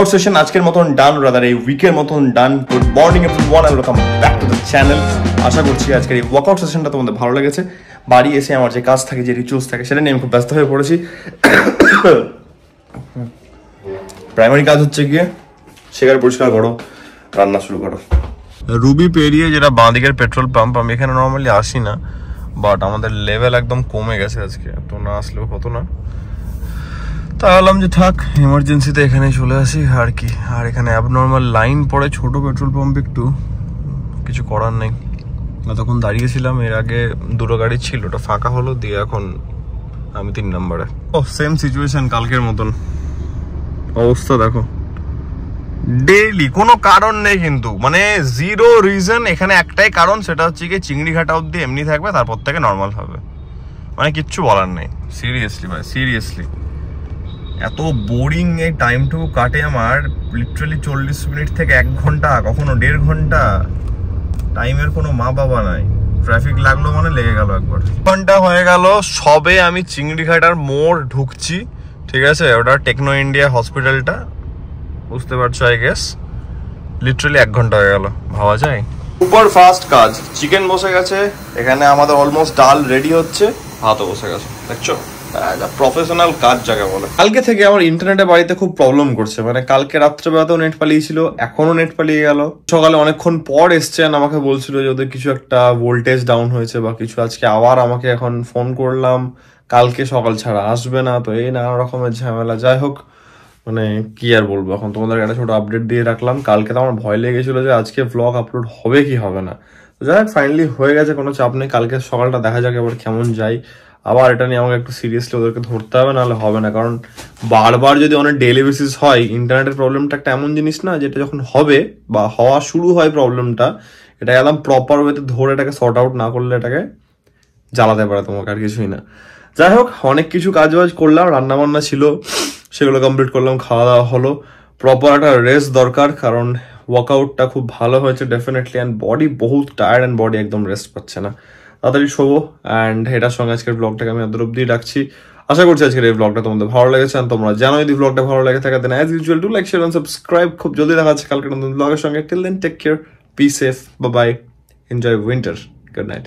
Workout session আজকের মতন ডান, rather এই উইকের মতন done. Good morning everyone and welcome back to the channel. আশা করছি আজকের এই ওয়ার্কআউট সেশনটা তোমাদের ভালো লেগেছে। বাড়ি এসে আমার যে কাজ থাকে, যে রিচুয়ালস থাকে, সেটা নিয়ে আমি খুব ব্যস্ত হয়ে পড়েছি। প্রাইমারি কাজ হচ্ছে গিয়ে শেখার পরিষ্কার করো, রান্না শুরু করো। রুবি পেরিয়ে যেটা বাঁ দিকের পেট্রোল পাম্প, আমি এখানে নর্মালি আসি না, বাট আমাদের লেভেল একদম কমে গেছে আজকে, তো না আসলেও হতো না। তাহলাম যে থাক, এমার্জেন্সিতে এখানে চলে আসি আর কি। আর এখানে অ্যাবনর্মাল লাইন পড়ে ছোট পেট্রোল পাম্প, একটু কিছু করার নেই। তখন দাঁড়িয়েছিলাম, এর আগে দুটো গাড়ি ছিল, ওটা ফাঁকা হলো, দিয়ে এখন আমি 3 নম্বরে। ও সেম সিচুয়েশন কালকের মতন অবস্থা। দেখো ডেইলি কোনো কারণ নেই, কিন্তু মানে জিরো রিজন। এখানে একটাই কারণ, সেটা হচ্ছে কি চিংড়ি ঘাটা অব্দি এমনি থাকবে, তারপর থেকে নর্মাল হবে, মানে কিচ্ছু বলার নেই। সিরিয়াসলি ভাই, সিরিয়াসলি এত বোরিং এই টাইমটুকু কাটে আমার, লিটারালি 40 মিনিট থেকে 1 ঘন্টা, কখনো 1.5 ঘন্টা। টাইমের কোনো মা বাবা নাই, ট্রাফিক লাগলো মানে লেগে গেল একবার। ঘন্টা হয়ে গেল সবে আমি চিংড়িঘাটার মোড় ঢুকছি, ঠিক আছে? ওটা টেকনো ইন্ডিয়া হসপিটালটা, বুঝতে পারছো আই গেস। লিটারালি 1 ঘন্টা হয়ে গেল, ভাবা যায়? সুপার ফাস্ট কাজ। চিকেন বসে গেছে এখানে, আমাদের অলমোস্ট ডাল রেডি হচ্ছে, ভাতও বসে গেছে, দেখছো? প্রফেশনাল কাজ যাকে বলে। কালকে থেকে আমার ইন্টারনেটে বাড়িতে খুব প্রবলেম করছে, মানে কালকে রাত্রেবেলাতেও নেট পালিয়েছিল, এখনো নেট পালিয়ে গেল। সকালে অনেকক্ষণ পর এসছেন, আমাকে বলছিল যে ওদের কিছু একটা ভোল্টেজ ডাউন হয়েছে বা কিছু। আজকে আবার আমাকে এখন ফোন করলাম, কালকে সকাল ছাড়া আসবে না, তো এই নানা রকমের ঝামেলা। যাই হোক, মানে কি আর বলবো, এখন তোমাদের একটা ছোট আপডেট দিয়ে রাখলাম। কালকে তো আমার ভয় লেগেছিল যে আজকে ব্লগ আপলোড হবে কি হবে না, তো যাই হোক ফাইনালি হয়ে গেছে, কোনো চাপ নেই। কালকে সকালটা দেখা যাক এবার কেমন যাই। আবার এটা নিয়ে আমাকে একটু সিরিয়াসলি ওদেরকে ধরতে হবে, নাহলে হবে না। কারণ বারবার যদি অনেক ডেইলি বেসিস হয়, ইন্টারনেটের প্রবলেমটা একটা এমন জিনিস না, যেটা যখন হবে বা হওয়া শুরু হয় প্রবলেমটা, এটা একদম প্রপার ওয়েতে ধরে এটাকে সর্ট আউট না করলে এটাকে জ্বালাতে পারে তোমাকে, আর কিছুই না। যাই হোক, অনেক কিছু কাজ বাজ করলাম, রান্না বান্না ছিল, সেগুলো কমপ্লিট করলাম, খাওয়া দাওয়া হলো। প্রপার একটা রেস্ট দরকার, কারণ ওয়ার্কআউটটা খুব ভালো হয়েছে ডেফিনেটলি, অ্যান্ড বডি বহুত টায়ার্ড, অ্যান্ড বডি একদম রেস্ট পাচ্ছে না। তাড়াতাড়ি শোবো, অ্যান্ড এটার সঙ্গে আজকের ব্লগটাকে আমি এত অব্দি রাখছি। আশা করছি আজকের এই ব্লগটা তোমাদের ভালো লেগেছে, আর তোমরা জানো যদি ব্লগটা ভালো লেগে থাকে then as usual to like, share and subscribe. খুব জলদি দেখা যাচ্ছে কালকে নতুন ব্লগের সঙ্গে। Till then take care, be safe, bye bye, enjoy winter, good night.